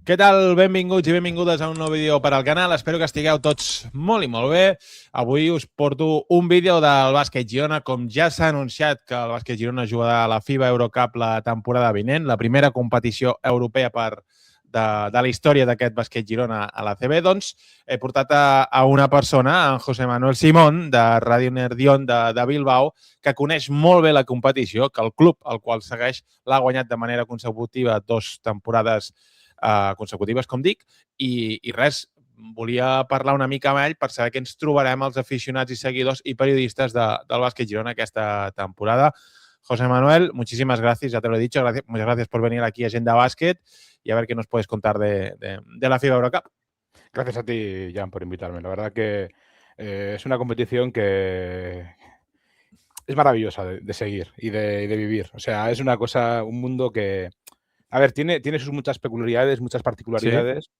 Què tal? Benvinguts i benvingudes a un nou vídeo per al canal. Espero que estigueu tots molt i molt bé. Avui us porto un vídeo del Bàsquet Girona. Com ja s'ha anunciat que el Bàsquet Girona jugarà a la FIBA Eurocup la temporada vinent, la primera competició europea de la història d'aquest Bàsquet Girona a la CB, doncs he portat a una persona, en José Manuel Simón, de Ràdio Nerdion de Bilbao, que coneix molt bé la competició, que el club al qual segueix l'ha guanyat de manera consecutiva 2 temporades consecutives, com dic, i res, volia parlar una mica amb ell per saber què ens trobarem els aficionats i seguidors i periodistas del Bàsquet Girona aquesta temporada. José Manuel, muchísimas gracias, ya te lo he dicho, muchas gracias por venir aquí a Agenda Básquet y a ver qué nos puedes contar de la FIBA Eurocup. Gracias a ti, Jan, por invitarme. La verdad que es una competición que es maravillosa de seguir y de vivir. O sea, es una cosa, un mundo que, a ver, tiene sus muchas peculiaridades, muchas particularidades, ¿sí?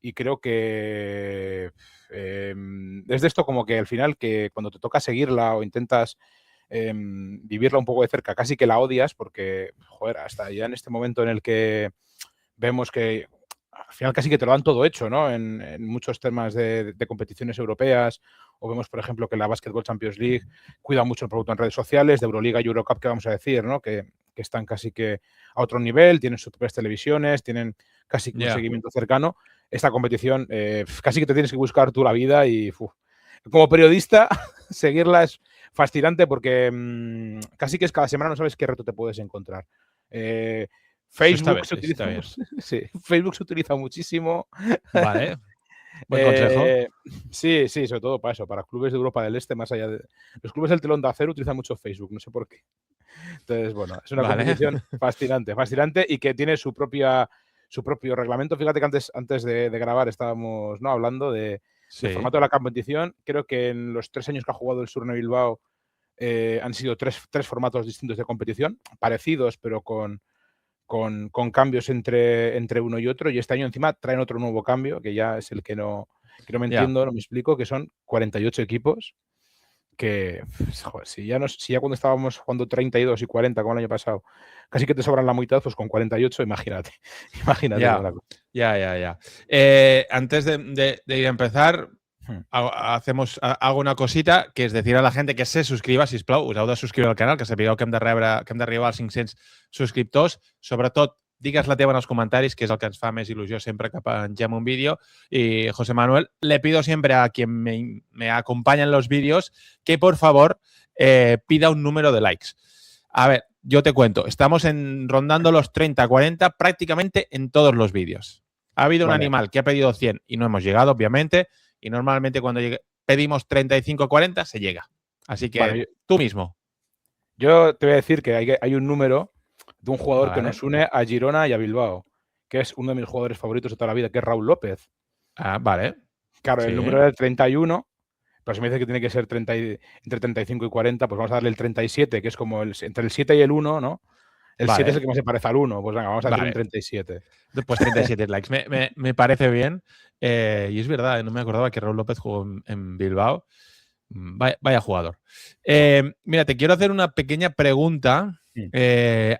Y creo que desde esto como que al final que cuando te toca seguirla o intentas vivirla un poco de cerca, casi que la odias porque, joder, hasta ya en este momento en el que vemos que al final casi que te lo dan todo hecho, ¿no? En muchos temas de competiciones europeas, o vemos, por ejemplo, que la Basketball Champions League cuida mucho el producto en redes sociales, de Euroliga y Eurocup, que vamos a decir, ¿no? Que están casi que a otro nivel, tienen sus propias televisiones, tienen casi que un seguimiento cercano. Esta competición casi que te tienes que buscar tú la vida y como periodista seguirla es fascinante porque casi que es cada semana no sabes qué reto te puedes encontrar. Facebook Facebook se utiliza muchísimo. Vale. Buen consejo. Sí, sobre todo para eso, para clubes de Europa del Este, más allá de... Los clubes del telón de acero utilizan mucho Facebook, no sé por qué. Entonces, bueno, es una competición fascinante y que tiene su propio reglamento. Fíjate que antes de grabar estábamos hablando del formato de la competición. Creo que en los 3 años que ha jugado el Surne Bilbao han sido tres formatos distintos de competición, parecidos, pero con cambios entre uno y otro, y este año encima traen otro nuevo cambio, que ya es el que no me entiendo, no me explico, que son 48 equipos, que, joder, si ya cuando estábamos jugando 32 y 40, como el año pasado, casi que te sobran la mitad, pues con 48, imagínate. Ya. Antes de ir a empezar, hago una cosita, que és decir a la gent que se suscriba, sisplau, us heu de subscriure al canal, que sapigueu que hem d'arribar als 500 subscriptors. Sobretot, digues la teva en els comentaris, que és el que ens fa més il·lusió sempre que pengem un vídeo. Y, José Manuel, le pido siempre a quien me acompaña en los vídeos que, por favor, pida un número de likes. A ver, yo te cuento, estamos rondando los 30, 40 prácticamente en todos los vídeos. Ha habido un animal que ha pedido 100 y no hemos llegado, obviamente, y normalmente cuando pedimos 35 40 se llega. Así que tú mismo. Yo te voy a decir que hay un número de un jugador que nos une a Girona y a Bilbao, que es uno de mis jugadores favoritos de toda la vida, que es Raúl López. Ah, vale. Claro, el número era el 31, pero si me dice que tiene que ser entre 35 y 40, pues vamos a darle el 37, que es como entre el 7 y el 1, ¿no? El 7 es el que más se parece al 1. Pues venga, vamos a hacer un 37. Pues 37 likes. Me parece bien. Y es verdad, no me acordaba que Raúl López jugó en Bilbao. Vaya jugador. Mira, te quiero hacer una pequeña pregunta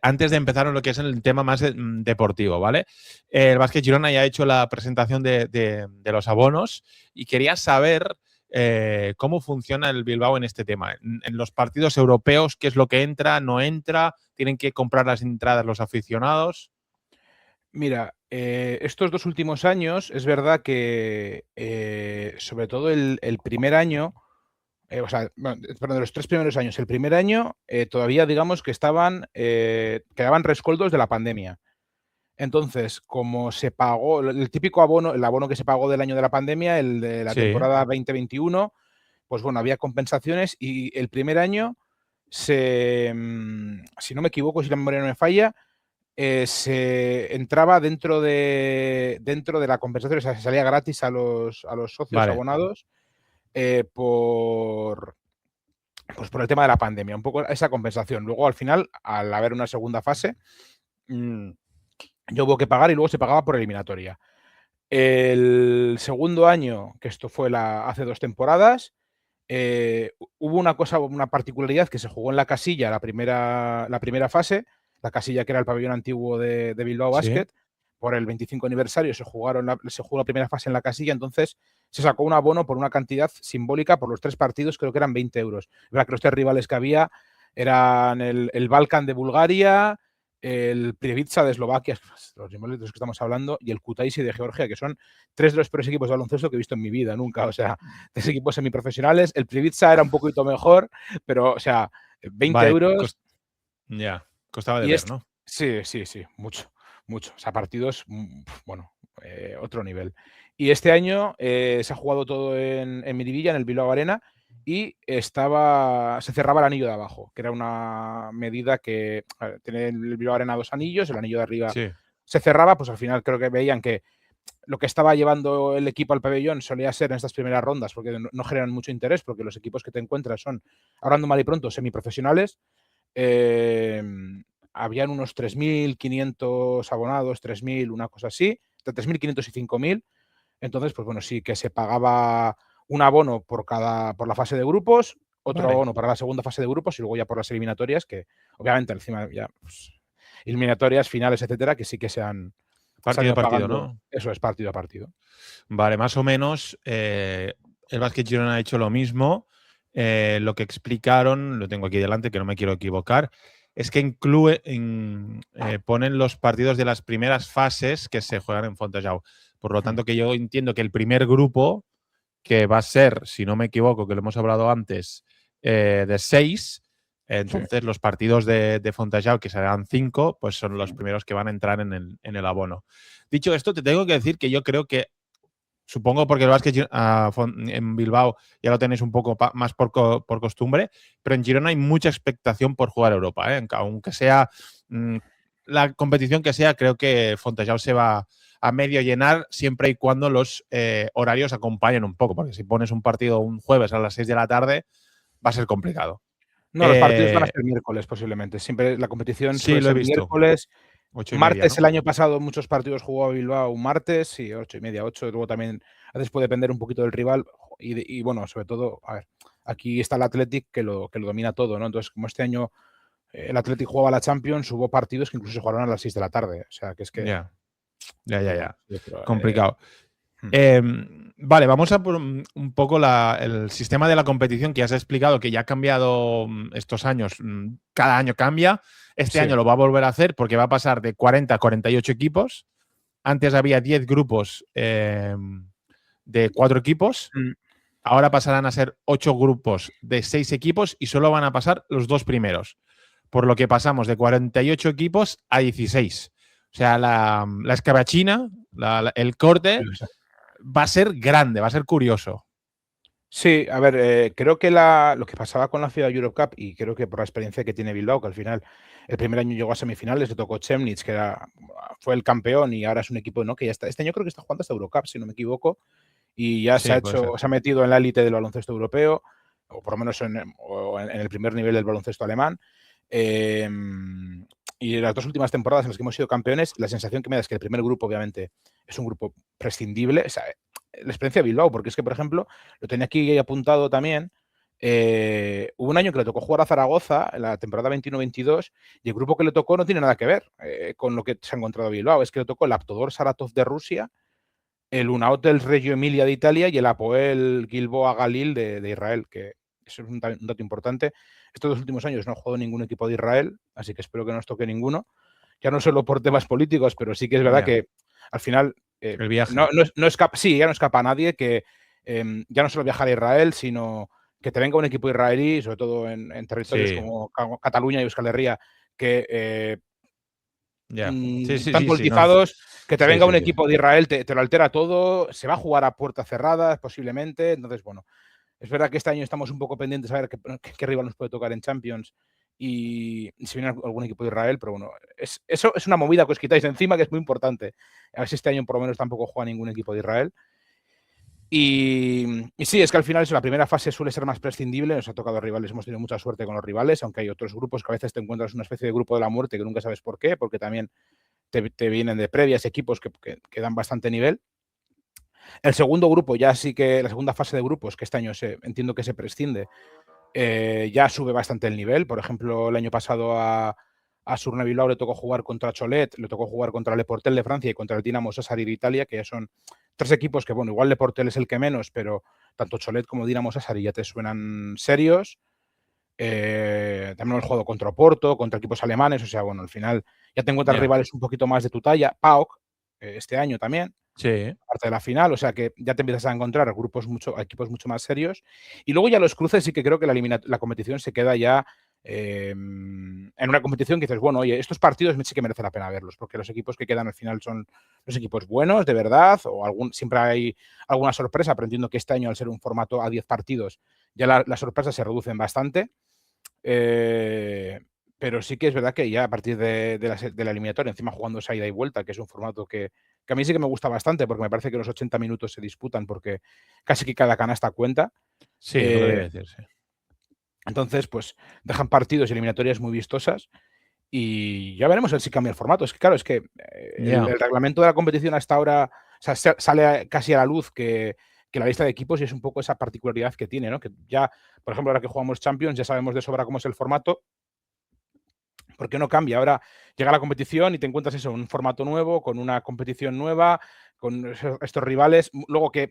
antes de empezar en lo que es el tema más deportivo, ¿vale? El Bàsquet Girona ya ha hecho la presentación de los abonos y quería saber cómo funciona el Bilbao en este tema. En los partidos europeos, ¿qué es lo que entra, no entra? ¿Tienen que comprar las entradas los aficionados? Mira, estos 2 últimos años es verdad que sobre todo el primer año, de los 3 primeros años, el primer año todavía digamos que quedaban rescoldos de la pandemia. Entonces, como se pagó el típico abono, el abono que se pagó del año de la pandemia, el de la temporada 2021, pues bueno, había compensaciones y el primer año si no me equivoco, si la memoria no me falla, se entraba dentro de la compensación, o sea, se salía gratis a los socios abonados por el tema de la pandemia, un poco esa compensación. Luego, al final, al haber una segunda fase, yo hubo que pagar y luego se pagaba por eliminatoria. El segundo año, que esto fue hace 2 temporadas, hubo una particularidad que se jugó en la casilla la primera fase, la casilla que era el pabellón antiguo de Bilbao Basket, por el 25 aniversario se jugó la primera fase en la casilla, entonces se sacó un abono por una cantidad simbólica por los 3 partidos, creo que eran 20 euros. Es verdad que los 3 rivales que había eran el Balkan de Bulgaria, el Prievidza de Eslovaquia, los rivales de los que estamos hablando, y el Kutaisi de Georgia, que son 3 de los peores equipos de baloncesto que he visto en mi vida, nunca. O sea, 3 equipos semiprofesionales. El Prievidza era un poquito mejor, pero, o sea, 20 Vale, euros. ya, costaba de Y ver, ¿no? sí, mucho. O sea, partidos, bueno, otro nivel. Y este año se ha jugado todo en Miribilla, en el Bilbao Arena, y se cerraba el anillo de abajo, que era una medida que tiene el Bilbao Arena 2 anillos, el anillo de arriba Sí. se cerraba, pues al final creo que veían que lo que estaba llevando el equipo al pabellón solía ser en estas primeras rondas, porque no generan mucho interés, porque los equipos que te encuentras son, hablando mal y pronto, semiprofesionales. Habían unos 3.500 abonados, 3.000, una cosa así, entre 3.500 y 5.000. Entonces, pues bueno, sí que se pagaba un abono por la fase de grupos, otro abono para la segunda fase de grupos y luego ya por las eliminatorias, que obviamente encima ya pues, eliminatorias, finales, etcétera, que sí que se han Partido a partido, pagando. ¿no? Eso es, partido a partido. Vale, más o menos el Basket Girona ha hecho lo mismo. Lo que explicaron, lo tengo aquí delante, que no me quiero equivocar, es que ponen los partidos de las primeras fases que se juegan en Fontejau. Por lo tanto, que yo entiendo que el primer grupo, que va a ser, si no me equivoco, que lo hemos hablado antes, de 6, entonces los partidos de Fontejau, que serán 5, pues son los primeros que van a entrar en el abono. Dicho esto, te tengo que decir que yo creo que, supongo porque el básquet en Bilbao ya lo tenéis un poco más por costumbre, pero en Girona hay mucha expectación por jugar a Europa, ¿eh? Aunque sea la competición que sea, creo que Fontejau se va a medio llenar siempre y cuando los horarios acompañen un poco, porque si pones un partido un jueves a las 6 de la tarde va a ser complicado. No, los partidos van a ser miércoles posiblemente. Siempre la competición Sí, suele lo he ser visto. miércoles. 8:30, Martes, ¿no? el año pasado, muchos partidos jugó Bilbao un martes, sí, 8:30, 8. Luego también a veces puede depender un poquito del rival. Y bueno, sobre todo, a ver, aquí está el Athletic que lo domina todo, ¿no? Entonces, como este año el Athletic jugaba la Champions, hubo partidos que incluso se jugaron a las 6 de la tarde. O sea, que es que. Ya. Sí, pero, Complicado. Vale, vamos a por un poco el sistema de la competición que ya has explicado, que ya ha cambiado estos años. Cada año cambia. Este año lo va a volver a hacer porque va a pasar de 40 a 48 equipos. Antes había 10 grupos de 4 equipos. Ahora pasarán a ser 8 grupos de 6 equipos y solo van a pasar los 2 primeros. Por lo que pasamos de 48 equipos a 16. O sea, la escabachina, el corte, va a ser grande, va a ser curioso. Sí, a ver, creo que lo que pasaba con la FIBA Europe Cup, y creo que por la experiencia que tiene Bilbao, que al final el primer año llegó a semifinales, le tocó Chemnitz, que fue el campeón y ahora es un equipo, ¿no? Que ya está. Este año creo que está jugando hasta Eurocup, si no me equivoco, y ya Sí, puede ser. se ha metido en la élite del baloncesto europeo, o por lo menos en el primer nivel del baloncesto alemán. Y en las 2 últimas temporadas en las que hemos sido campeones, la sensación que me da es que el primer grupo, obviamente, es un grupo prescindible. O sea, la experiencia de Bilbao, porque es que, por ejemplo, lo tenía aquí apuntado también. Hubo un año que le tocó jugar a Zaragoza en la temporada 21-22 y el grupo que le tocó no tiene nada que ver con lo que se ha encontrado Bilbao. Es que le tocó el Aptodor Saratov de Rusia, el Unahotel Reggio Emilia de Italia y el Apoel Gilboa Galil de Israel, que eso es un dato importante. Estos 2 últimos años no ha jugado ningún equipo de Israel, así que espero que no nos toque ninguno. Ya no solo por temas políticos, pero sí que es verdad que al final el viaje. no escapa, sí, ya no escapa a nadie que ya no solo viajar a Israel, sino que te venga un equipo israelí, sobre todo en territorios como Cataluña y Euskal Herria, que tan politizados, que te venga un equipo de Israel, te lo altera todo, se va a jugar a puertas cerradas posiblemente. Entonces, bueno, es verdad que este año estamos un poco pendientes a ver qué rival nos puede tocar en Champions y si viene algún equipo de Israel, pero bueno, eso es una movida que os quitáis de encima que es muy importante. A ver si este año por lo menos tampoco juega ningún equipo de Israel. Y sí, es que al final la primera fase suele ser más prescindible, nos ha tocado rivales, hemos tenido mucha suerte con los rivales, aunque hay otros grupos que a veces te encuentras una especie de grupo de la muerte que nunca sabes por qué, porque también te vienen de previas equipos que dan bastante nivel. El segundo grupo, ya sí que la segunda fase de grupos, que este año entiendo que se prescinde, ya sube bastante el nivel. Por ejemplo, el año pasado a a Surne Bilbao le tocó jugar contra Cholet, le tocó jugar contra Le Portel de Francia y contra el Dinamo Sassari de Italia, que ya son 3 equipos que, bueno, igual Le Portel es el que menos, pero tanto Cholet como Dinamo Sassari ya te suenan serios. También hemos jugado contra Oporto, contra equipos alemanes, o sea, bueno, al final ya te encuentras rivales un poquito más de tu talla. PAOK, este año también, Sí. parte de la final, o sea que ya te empiezas a encontrar equipos mucho más serios. Y luego ya los cruces sí que creo que la competición se queda ya en una competición que dices, bueno, oye, estos partidos sí que merece la pena verlos, porque los equipos que quedan al final son los equipos buenos, de verdad, o siempre hay alguna sorpresa, pero entiendo que este año, al ser un formato a 10 partidos, ya las sorpresas se reducen bastante. Pero sí que es verdad que ya a partir de la eliminatoria, encima jugando esa ida y vuelta, que es un formato que a mí sí que me gusta bastante, porque me parece que los 80 minutos se disputan, porque casi que cada canasta cuenta. Sí, es lo que te iba a decir, sí. Entonces, pues dejan partidos y eliminatorias muy vistosas y ya veremos a ver si cambia el formato. Es que, claro, es que el reglamento de la competición hasta ahora, o sea, sale casi a la luz que la lista de equipos, y es un poco esa particularidad que tiene, ¿no? Que ya, por ejemplo, ahora que jugamos Champions, ya sabemos de sobra cómo es el formato. ¿Por qué no cambia? Ahora llega la competición y te encuentras eso, un formato nuevo, con una competición nueva, con estos rivales. Luego que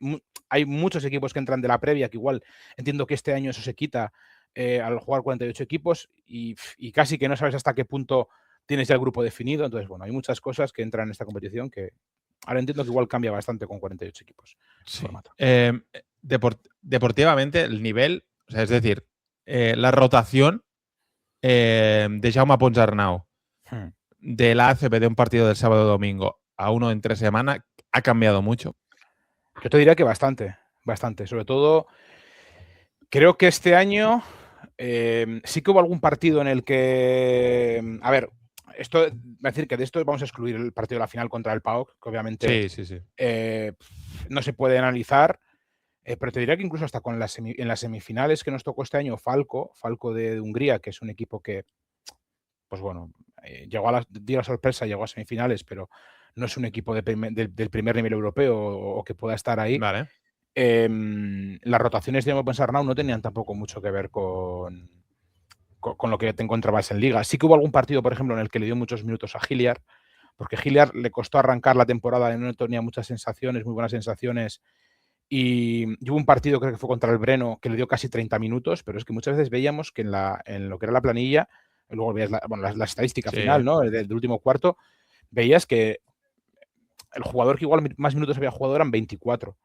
hay muchos equipos que entran de la previa, que igual entiendo que este año eso se quita al jugar 48 equipos y casi que no sabes hasta qué punto tienes ya el grupo definido. Entonces, bueno, hay muchas cosas que entran en esta competición que ahora entiendo que igual cambia bastante con 48 equipos. Sí. Formato. Deportivamente, el nivel, o sea, es decir, la rotación de Jaume Ponsarnau de la ACB de un partido del sábado o domingo a uno en 3 semanas ha cambiado mucho. Yo te diría que bastante, bastante. Sobre todo, creo que este año sí que hubo algún partido en el que, a ver, esto va a decir que de esto vamos a excluir el partido de la final contra el PAOK, que obviamente Sí. no se puede analizar, pero te diría que incluso hasta en las semifinales que nos tocó este año, Falco de Hungría, que es un equipo que, pues bueno, dio la sorpresa, llegó a semifinales, pero no es un equipo del primer nivel europeo o que pueda estar ahí. Vale. Las rotaciones de Ponsarnau no tenían tampoco mucho que ver con lo que te encontrabas en Liga. Sí que hubo algún partido, por ejemplo, en el que le dio muchos minutos a Hilliard, porque Hilliard le costó arrancar la temporada, no tenía muchas sensaciones, muy buenas sensaciones, y hubo un partido, creo que fue contra el Breno, que le dio casi 30 minutos, pero es que muchas veces veíamos que en lo que era la planilla, luego veías la estadística final, ¿no? Del último cuarto, veías que el jugador que igual más minutos había jugado eran 24.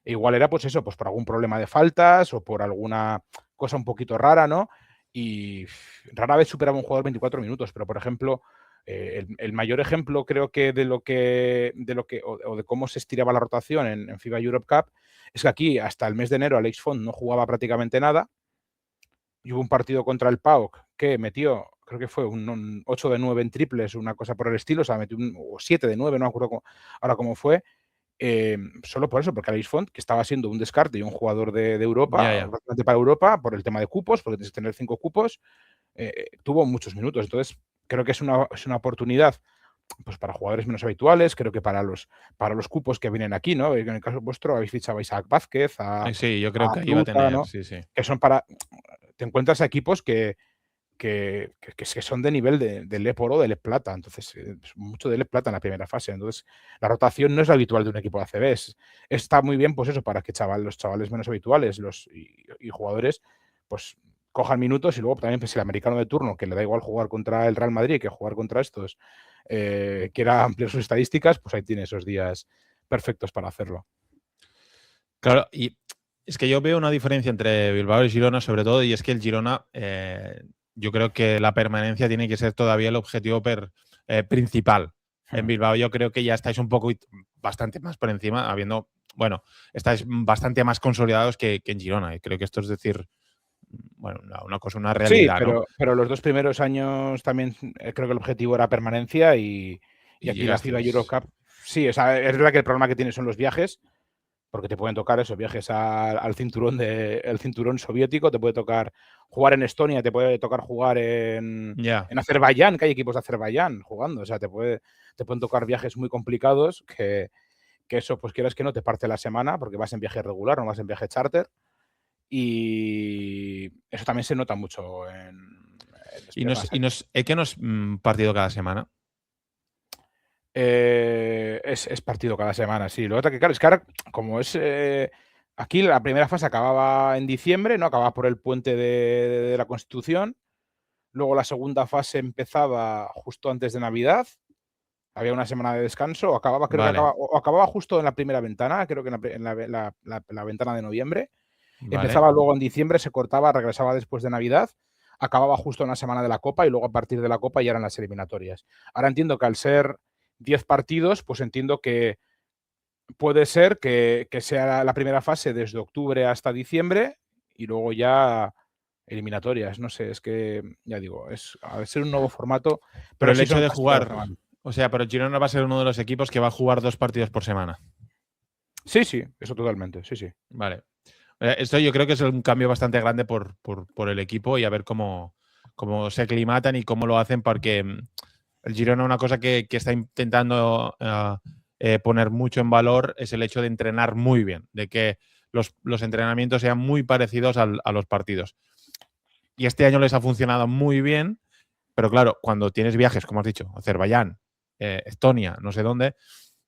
E igual era, pues eso, pues por algún problema de faltas o por alguna cosa un poquito rara, ¿no? Y rara vez superaba un jugador 24 minutos, pero por ejemplo, el mayor ejemplo creo que de lo que o de cómo se estiraba la rotación en FIBA Europe Cup es que aquí hasta el mes de enero Alex Font no jugaba prácticamente nada y hubo un partido contra el PAOK que metió, creo que fue un 8 de 9 en triples, una cosa por el estilo, o sea, metió o 7 de 9, no me acuerdo ahora cómo fue, solo por eso, porque Alex Font, que estaba siendo un descarte y un jugador de Europa, bastante para Europa, por el tema de cupos, porque tienes que tener 5 cupos, tuvo muchos minutos. Entonces, creo que es una oportunidad pues para jugadores menos habituales, creo que para los cupos que vienen aquí, ¿no? En el caso vuestro habéis fichado a Isaac Vázquez, Sí, yo creo que ahí va a Pluta, tener, ¿no? sí. Que son para... Te encuentras a equipos que son de nivel de LEP Oro, de LEP Plata. Entonces, mucho de LEP Plata en la primera fase. Entonces, la rotación no es la habitual de un equipo de ACB. Está muy bien, pues eso, para que los chavales menos habituales y jugadores, pues cojan minutos y luego también pues, el americano de turno, que le da igual jugar contra el Real Madrid que jugar contra estos, quiera ampliar sus estadísticas, pues ahí tiene esos días perfectos para hacerlo. Claro, y es que yo veo una diferencia entre Bilbao y Girona, sobre todo, y es que el Girona, yo creo que la permanencia tiene que ser todavía el objetivo principal. En Bilbao yo creo que ya estáis bastante más por encima, estáis bastante más consolidados que en Girona. Y creo que esto es decir, bueno, una realidad, sí, ¿no? pero los 2 primeros años también creo que el objetivo era permanencia y aquí la FIBA Eurocup. Sí, o sea, es verdad que el problema que tiene son los viajes, porque te pueden tocar esos viajes al cinturón el cinturón soviético, te puede tocar jugar en Estonia, te puede tocar jugar en Azerbaiyán, que hay equipos de Azerbaiyán jugando, o sea, te pueden tocar viajes muy complicados que eso, pues quieras que no, te parte la semana porque vas en viaje regular, no vas en viaje charter. Y eso también se nota mucho les Y piernas. que no es partido cada semana. Es partido cada semana, sí. Lo otro que, claro, es que ahora, como es. Aquí la primera fase acababa en diciembre, ¿no? Acababa por el puente de la Constitución. Luego la segunda fase empezaba justo antes de Navidad. Había una semana de descanso. O acababa, creo que Vale, acababa justo en la primera ventana, creo que en la ventana de noviembre. vale. Empezaba luego en diciembre, se cortaba, regresaba después de Navidad. Acababa justo en la semana de la Copa y luego a partir de la Copa ya eran las eliminatorias. Ahora entiendo que al ser 10 partidos, pues entiendo que puede ser que sea la primera fase desde octubre hasta diciembre y luego ya eliminatorias. No sé, es que, ya digo, a ser un nuevo formato, Pero pero el sí hecho son de casi cada jugar, semana. o sea, pero el Girona va a ser uno de los equipos que va a jugar 2 partidos por semana. Sí, sí, eso totalmente, sí, sí. Vale. Esto yo creo que es un cambio bastante grande por el equipo y a ver cómo se aclimatan y cómo lo hacen, porque el Girona una cosa que está intentando poner mucho en valor es el hecho de entrenar muy bien, de que los entrenamientos sean muy parecidos a los partidos. Y este año les ha funcionado muy bien, pero claro, cuando tienes viajes, como has dicho, Azerbaiyán, Estonia, no sé dónde,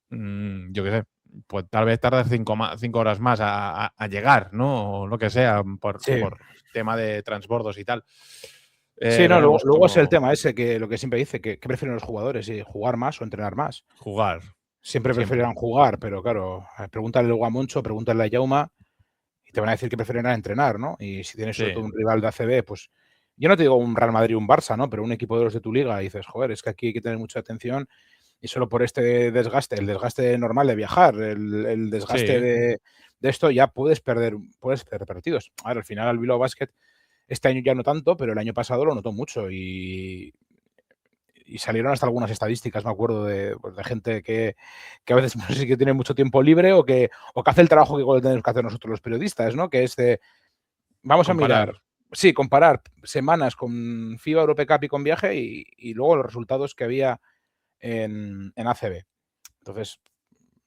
yo qué sé, pues tal vez tardas 5 horas más a llegar, ¿no? O lo que sea, Sí. por tema de transbordos y tal. Sí, no, luego, Veremos luego es el cómo tema ese que lo que siempre dice, que prefieren los jugadores, jugar más o entrenar más. jugar, Siempre siempre. preferirán jugar, pero claro, pregúntale luego a Moncho, pregúntale a Jauma y te van a decir que preferirán entrenar, ¿no? Y si tienes sobre Sí, todo un rival de ACB, pues yo no te digo un Real Madrid o un Barça, ¿no? Pero un equipo de los de tu liga y dices, joder, es que aquí hay que tener mucha atención y solo por este desgaste, el desgaste normal de viajar, el desgaste sí, de esto, ya puedes perder partidos. Ahora, al final al Bilbao Basket este año ya no tanto, pero el año pasado lo notó mucho y salieron hasta algunas estadísticas, me acuerdo, pues, de gente que a veces no sé si que tiene mucho tiempo libre o que hace el trabajo que igual tenemos que hacer nosotros los periodistas, ¿no? Que es de, vamos a comparar. mirar, sí, comparar semanas con FIBA Europe Cup y con viaje y luego los resultados que había en ACB. Entonces,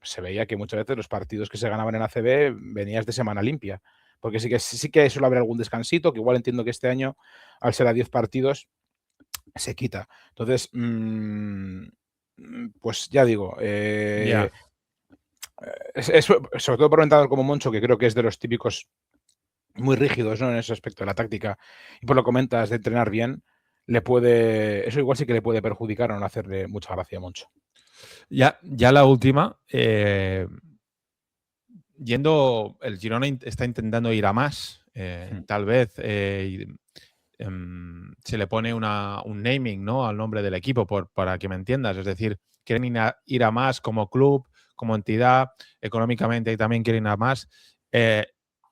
se veía que muchas veces los partidos que se ganaban en ACB venías de semana limpia. Porque sí que suele haber algún descansito, que igual entiendo que este año, al ser a 10 partidos, se quita. Entonces, pues ya digo, Ya. sobre todo por un entrenador como Moncho, que creo que es de los típicos muy rígidos, ¿no? En ese aspecto de la táctica, y por lo comentas de entrenar bien, eso igual sí que le puede perjudicar o no hacerle mucha gracia a Moncho. Ya la última. El Girona está intentando ir a más. Hmm. Tal vez se le pone un naming, ¿no? Al nombre del equipo, para que me entiendas. Es decir, quieren ir a más como club, como entidad, económicamente y también quieren ir a más.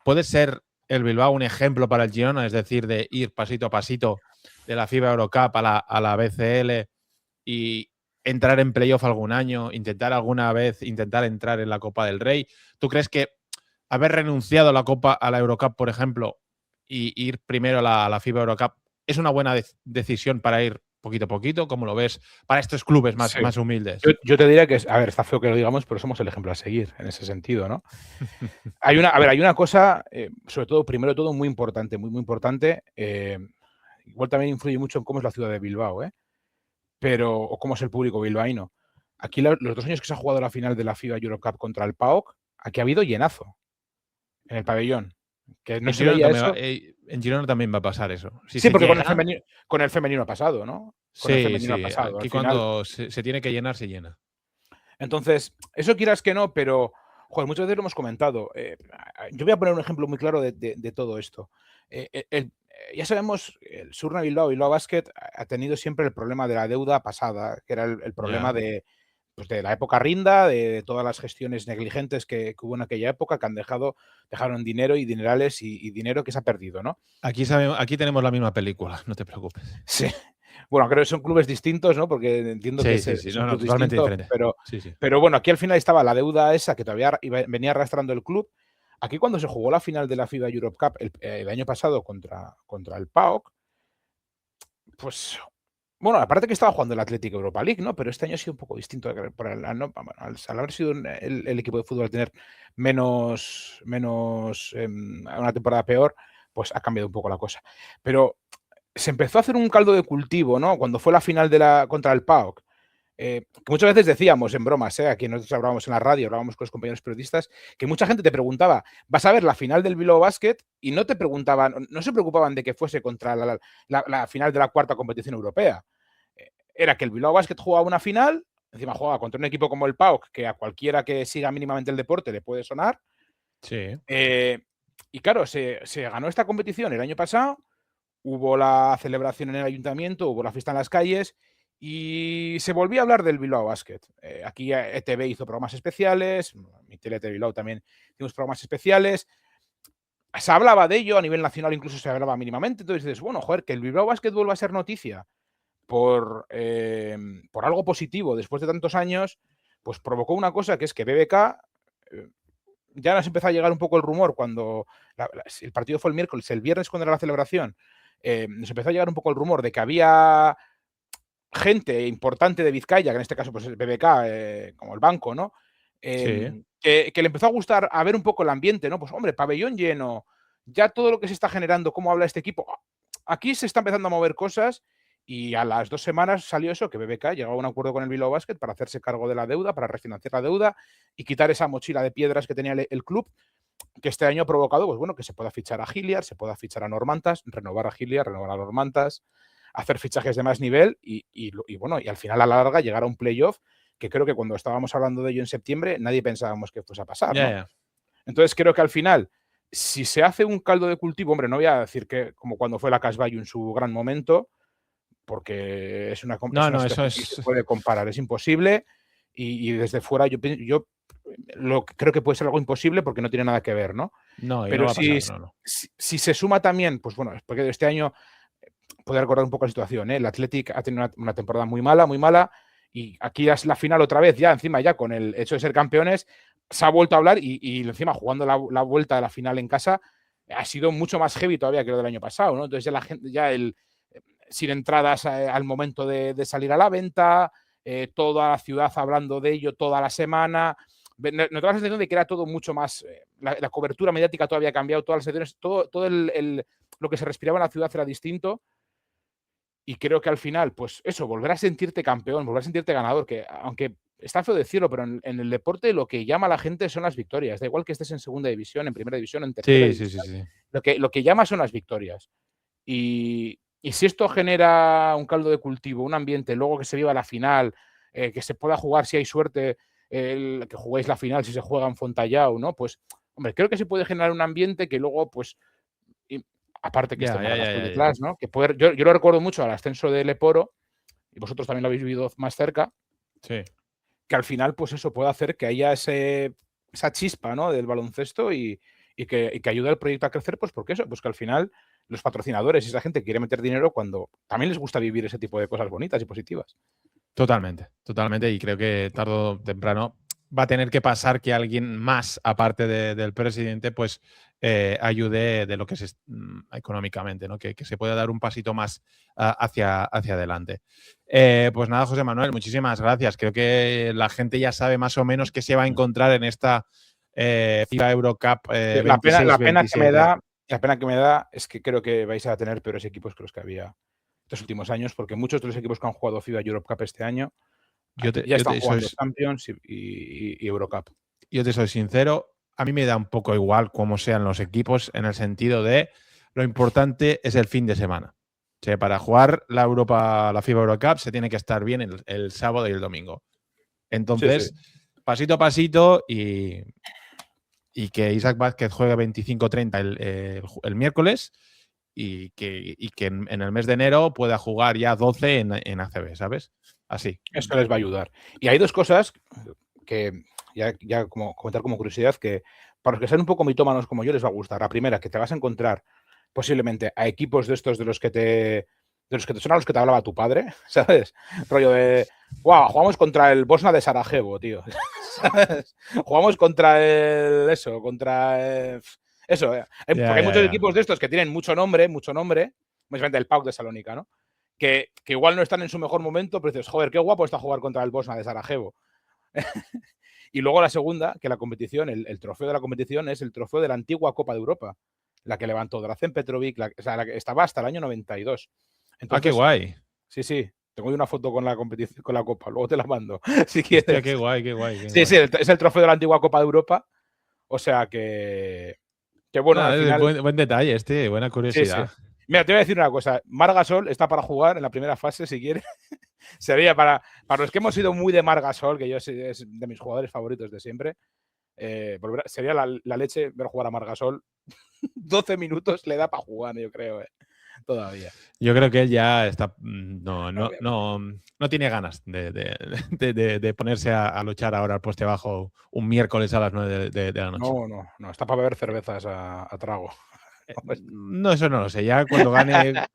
¿Puede ser el Bilbao un ejemplo para el Girona? Es decir, de ir pasito a pasito de la FIBA Eurocup a la BCL y entrar en playoff algún año, intentar entrar en la Copa del Rey. ¿Tú crees que haber renunciado a la Eurocup, por ejemplo, y ir primero a la FIBA Eurocup es una buena decisión para ir poquito a poquito? ¿Cómo lo ves para estos clubes Sí. más humildes? Yo te diría que, a ver, está feo que lo digamos, pero somos el ejemplo a seguir en ese sentido, ¿no? Hay una cosa, sobre todo, primero de todo, muy importante, muy, muy importante. Igual también influye mucho en cómo es la ciudad de Bilbao, ¿eh? O cómo es el público bilbaíno. Aquí los 2 años que se ha jugado la final de la FIBA Eurocup contra el PAOK, aquí ha habido llenazo en el pabellón, que no se veía eso. En Girona también va a pasar eso. Si Sí, se porque llena, con el femenino ha pasado, ¿no? Con el sí, femenino ha sí. pasado. Al Aquí final, cuando se tiene que llenar, se llena. entonces, eso quieras que no, pero, joder, muchas veces lo hemos comentado. Yo voy a poner un ejemplo muy claro de todo esto. Ya sabemos, el Surna Bilbao, Bilbao Basket, ha tenido siempre el problema de la deuda pasada, que era el problema Ya. pues de la época Rinda, de todas las gestiones negligentes que hubo en aquella época, que dejaron dinero y dinerales y dinero que se ha perdido, ¿no? Aquí tenemos la misma película, no te preocupes. Sí. Bueno, creo que son clubes distintos, ¿no? Porque entiendo que Sí, es, sí, sí. es un No, no, club totalmente distinto, diferente. pero, Sí, sí. pero bueno, aquí al final estaba la deuda esa que todavía venía arrastrando el club. Aquí cuando se jugó la final de la FIBA Europe Cup el año pasado contra el PAOK, pues bueno, aparte que estaba jugando el Atlético Europa League, ¿no? Pero este año ha sido un poco distinto. Al haber sido el equipo de fútbol tener una temporada peor, pues ha cambiado un poco la cosa. Pero se empezó a hacer un caldo de cultivo, ¿no? Cuando fue la final contra el PAOK. Que muchas veces decíamos en bromas, aquí nosotros hablábamos en la radio, hablábamos con los compañeros periodistas, que mucha gente te preguntaba, vas a ver la final del Bilbao Basket y no te preguntaban, no se preocupaban de que fuese contra la final de la cuarta competición europea. Era que el Bilbao Basket jugaba una final, encima jugaba contra un equipo como el PAOK, que a cualquiera que siga mínimamente el deporte le puede sonar. Sí. Y claro, se ganó esta competición el año pasado, hubo la celebración en el ayuntamiento, hubo la fiesta en las calles y se volvió a hablar del Bilbao Basket. Aquí ETV hizo programas especiales, mi tele de Bilbao también hicimos programas especiales. Se hablaba de ello, a nivel nacional incluso se hablaba mínimamente. Entonces dices, bueno, joder, que el Bilbao Basket vuelva a ser noticia por algo positivo después de tantos años, pues provocó una cosa que es que BBK ya nos empezó a llegar un poco el rumor cuando el partido fue el miércoles, el viernes cuando era la celebración, nos empezó a llegar un poco el rumor de que había gente importante de Vizcaya, que en este caso pues es BBK, como el banco, ¿no? Sí. Que le empezó a gustar a ver un poco el ambiente, ¿no? Pues hombre, pabellón lleno, ya todo lo que se está generando, cómo habla este equipo, aquí se está empezando a mover cosas y a las 2 semanas salió eso, que BBK llegó a un acuerdo con el Bilbao Basket para hacerse cargo de la deuda, para refinanciar la deuda y quitar esa mochila de piedras que tenía el club, que este año ha provocado, pues bueno, que se pueda fichar a Hilliard, se pueda fichar a Normantas, renovar a Hilliard, renovar a Normantas, hacer fichajes de más nivel y bueno, y al final a la larga llegar a un playoff que creo que cuando estábamos hablando de ello en septiembre nadie pensábamos que fuese a pasar, ¿no? Yeah. Entonces creo que al final, si se hace un caldo de cultivo, hombre, no voy a decir que como cuando fue la Casballo en su gran momento, porque es una No, eso situación que se es. puede comparar, es imposible y desde fuera yo creo que puede ser algo imposible porque no tiene nada que ver, ¿no? No, y no Pero va a si, pasar, no. si se suma también, pues bueno, porque este año puede recordar un poco la situación, ¿eh? El Athletic ha tenido una temporada muy mala, y aquí es la final otra vez, ya encima ya con el hecho de ser campeones, se ha vuelto a hablar y encima jugando la vuelta de la final en casa ha sido mucho más heavy todavía que lo del año pasado, ¿no? Entonces ya la gente, sin entradas al momento de salir a la venta, toda la ciudad hablando de ello toda la semana. Notaba la sensación de que era todo mucho más. La cobertura mediática todavía ha cambiado, todas las secciones, todo lo que se respiraba en la ciudad era distinto. Y creo que al final, pues eso, volver a sentirte campeón, volver a sentirte ganador, que aunque está feo decirlo, pero en el deporte lo que llama a la gente son las victorias. Da igual que estés en segunda división, en primera división, en tercera Sí, sí, división. sí, sí. Lo que llama son las victorias. Y si esto genera un caldo de cultivo, un ambiente, luego que se viva la final, que se pueda jugar si hay suerte, que juguéis la final si se juega en Fontallao, ¿no? Pues, hombre, creo que se puede generar un ambiente que luego, pues, aparte que esté Margasol Ya. detrás, ¿no? Que yo lo recuerdo mucho al ascenso de Leporo, y vosotros también lo habéis vivido más cerca, Sí. que al final, pues eso puede hacer que haya esa chispa, ¿no? Del baloncesto y que ayude al proyecto a crecer, pues porque eso, pues que al final los patrocinadores y esa gente quiere meter dinero cuando también les gusta vivir ese tipo de cosas bonitas y positivas. Totalmente. Y creo que tarde o temprano va a tener que pasar que alguien más, aparte del presidente, pues ayude de lo que es económicamente, ¿no? Que se pueda dar un pasito más hacia adelante. Pues nada, José Manuel, muchísimas gracias. Creo que la gente ya sabe más o menos qué se va a encontrar en esta FIBA Eurocup La pena que me 26-27. da es que creo que vais a tener peores equipos que los que había estos últimos años, porque muchos de los equipos que han jugado FIBA Europe Cup este año Yo te, ya yo están te soy, jugando Champions y Eurocup. yo te soy sincero, a mí me da un poco igual cómo sean los equipos en el sentido de lo importante es el fin de semana. O sea, para jugar la FIBA Eurocup se tiene que estar bien el sábado y el domingo. Sí, sí. Entonces, pasito a pasito y que Isaac Vázquez juegue 25-30 el miércoles y que en el mes de enero pueda jugar ya 12 en ACB, ¿sabes? Así. Esto les va a ayudar. Y hay dos cosas que ya como comentar como curiosidad que para los que sean un poco mitómanos como yo les va a gustar. La primera, que te vas a encontrar posiblemente a equipos de estos de los que te son a los que te hablaba tu padre, ¿sabes? Rollo de, wow, jugamos contra el Bosna de Sarajevo, tío. ¿Sabes? Jugamos contra eso. Porque hay muchos equipos de estos que tienen mucho nombre, básicamente el PAOK de Salónica, ¿no? Que igual no están en su mejor momento, pero dices, joder, qué guapo está jugar contra el Bosna de Sarajevo. Y luego la segunda, que la competición, el trofeo de la competición es el trofeo de la antigua Copa de Europa. la que levantó Drazen Petrovic, o sea, la que estaba hasta el año 92. Entonces, qué guay. Sí. Tengo una foto con la competición, con la Copa, luego te la mando, si quieres. Hostia, qué guay, qué guay. Sí, es el trofeo de la antigua Copa de Europa. O sea que bueno, al final... Buen detalle, buena curiosidad. Sí. Mira, te voy a decir una cosa. Marc Gasol está para jugar en la primera fase, si quiere. Sería para los que hemos sido muy de Marc Gasol, que yo es de mis jugadores favoritos de siempre, sería la leche ver jugar a Marc Gasol. 12 minutos le da para jugar, yo creo, todavía. Yo creo que él ya está no tiene ganas de ponerse a luchar ahora al poste bajo un miércoles a las 9 de la noche. No, está para beber cervezas a trago. No, eso no lo sé. Ya cuando gane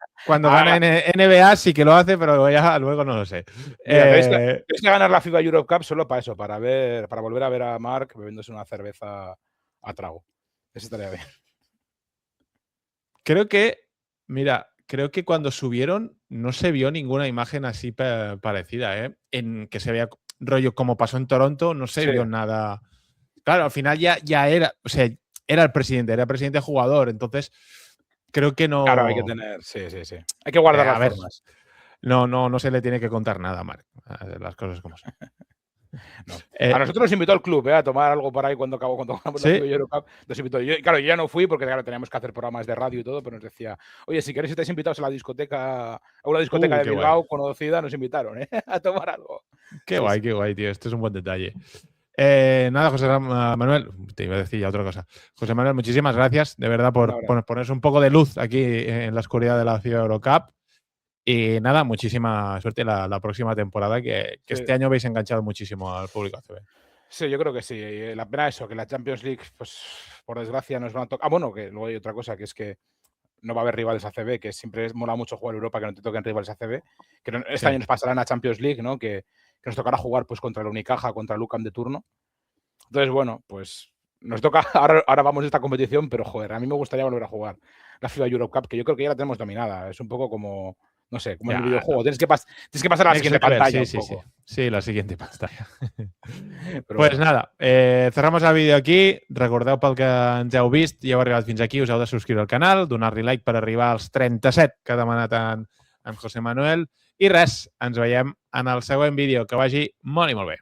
NBA sí que lo hace, pero ya luego no lo sé. Mira, tenéis que ganar la FIBA Europe Cup solo para eso, para volver a ver a Marc bebiéndose una cerveza a trago. Eso estaría bien. Creo que cuando subieron no se vio ninguna imagen así parecida, en que se vea rollo como pasó en Toronto, no se vio nada. Claro, al final ya era, o sea, era presidente jugador, entonces creo que no. Claro, hay que tener, sí. Hay que guardar las formas. No se le tiene que contar nada a Marc, las cosas como son. No. A nosotros nos invitó el club a tomar algo por ahí cuando ganamos la Eurocup. Nos invitó. Yo ya no fui porque claro, teníamos que hacer programas de radio y todo, pero nos decía, oye, si queréis estáis invitados a una discoteca de Bilbao conocida, nos invitaron a tomar algo. Qué guay, tío. Esto es un buen detalle. Nada, José Manuel, te iba a decir ya otra cosa. José Manuel, muchísimas gracias, de verdad, por ponerse un poco de luz aquí en la oscuridad de la FIBA Eurocup. Y nada, muchísima suerte la próxima temporada, que este año habéis enganchado muchísimo al público ACB. Sí, yo creo que sí. La pena es eso, que la Champions League, pues por desgracia nos van a tocar. Bueno, que luego hay otra cosa, que es que no va a haber rivales ACB, que siempre mola mucho jugar Europa, que no te toquen rivales ACB. Que este año nos pasará en la Champions League, ¿no? Que nos tocará jugar pues contra el Unicaja, contra el UCAM de turno. Entonces, bueno, pues nos toca, ahora vamos a esta competición, pero joder, a mí me gustaría volver a jugar la FIBA Europe Cup, que yo creo que ya la tenemos dominada. Es un poco como, no sé, como en el videojuego. Tienes que pasar a la siguiente pantalla. Sí, la siguiente pantalla. Pues nada, cerramos el vídeo aquí. Recordeu pel que ens heu vist i heu arribat fins aquí, us heu de subscriure al canal, donar-li like per arribar als 37 que ha demanat en José Manuel. I res, ens veiem en el següent vídeo. Que vagi molt i molt bé.